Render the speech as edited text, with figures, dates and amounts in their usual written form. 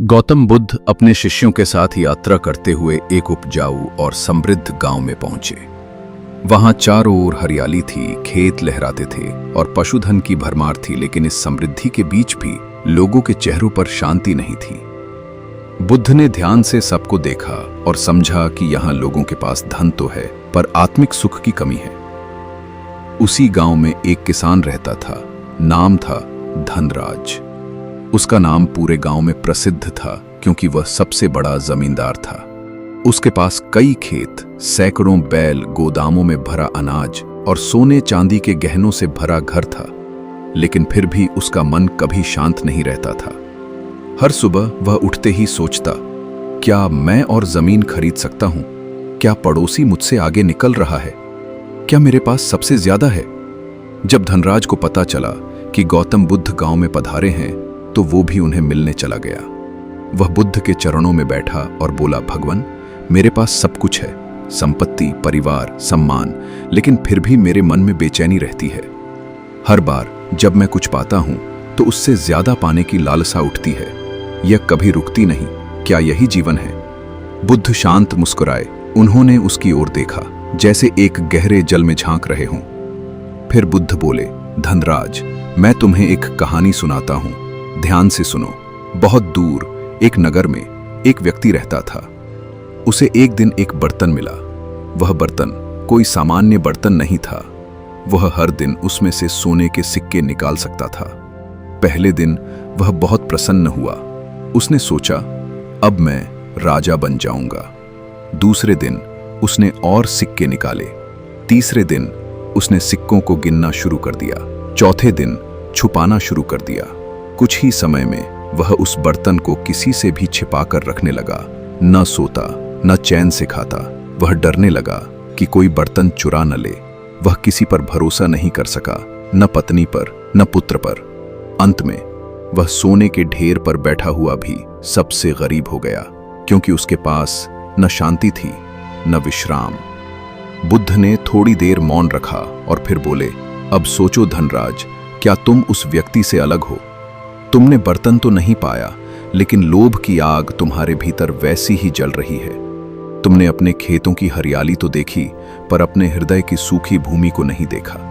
गौतम बुद्ध अपने शिष्यों के साथ यात्रा करते हुए एक उपजाऊ और समृद्ध गांव में पहुंचे। वहां चारों ओर हरियाली थी, खेत लहराते थे और पशुधन की भरमार थी, लेकिन इस समृद्धि के बीच भी लोगों के चेहरों पर शांति नहीं थी। बुद्ध ने ध्यान से सबको देखा और समझा कि यहां लोगों के पास धन तो है, पर आत्मिक सुख की कमी है। उसी गांव में एक किसान रहता था, नाम था धनराज। उसका नाम पूरे गांव में प्रसिद्ध था क्योंकि वह सबसे बड़ा जमींदार था। उसके पास कई खेत, सैकड़ों बैल, गोदामों में भरा अनाज और सोने चांदी के गहनों से भरा घर था। लेकिन फिर भी उसका मन कभी शांत नहीं रहता था। हर सुबह वह उठते ही सोचता, क्या मैं और जमीन खरीद सकता हूं? क्या पड़ोसी मुझसे आगे निकल रहा है? क्या मेरे पास सबसे ज्यादा है? जब धनराज को पता चला कि गौतम बुद्ध गांव में पधारे हैं, तो वो भी उन्हें मिलने चला गया। वह बुद्ध के चरणों में बैठा और बोला, भगवान, मेरे पास सब कुछ है, संपत्ति, परिवार, सम्मान, लेकिन फिर भी मेरे मन में बेचैनी रहती है। हर बार जब मैं कुछ पाता हूं तो उससे ज्यादा पाने की लालसा उठती है। यह कभी रुकती नहीं। क्या यही जीवन है? बुद्ध शांत मुस्कुराए। उन्होंने उसकी ओर देखा जैसे एक गहरे जल में झांक रहे हों। फिर बुद्ध बोले, धनराज, मैं तुम्हें एक कहानी सुनाता हूं, ध्यान से सुनो। बहुत दूर एक नगर में एक व्यक्ति रहता था। उसे एक दिन एक बर्तन मिला। वह बर्तन कोई सामान्य बर्तन नहीं था। वह हर दिन उसमें से सोने के सिक्के निकाल सकता था। पहले दिन वह बहुत प्रसन्न हुआ। उसने सोचा, अब मैं राजा बन जाऊंगा। दूसरे दिन उसने और सिक्के निकाले। तीसरे दिन उसने सिक्कों को गिनना शुरू कर दिया। चौथे दिन छुपाना शुरू कर दिया। कुछ ही समय में वह उस बर्तन को किसी से भी छिपाकर रखने लगा। न सोता, न चैन से खाता। वह डरने लगा कि कोई बर्तन चुरा न ले। वह किसी पर भरोसा नहीं कर सका, न पत्नी पर, न पुत्र पर। अंत में वह सोने के ढेर पर बैठा हुआ भी सबसे गरीब हो गया, क्योंकि उसके पास न शांति थी, न विश्राम। बुद्ध ने थोड़ी देर मौन रखा और फिर बोले, अब सोचो धनराज, क्या तुम उस व्यक्ति से अलग हो? तुमने बर्तन तो नहीं पाया, लेकिन लोभ की आग तुम्हारे भीतर वैसी ही जल रही है। तुमने अपने खेतों की हरियाली तो देखी, पर अपने हृदय की सूखी भूमि को नहीं देखा।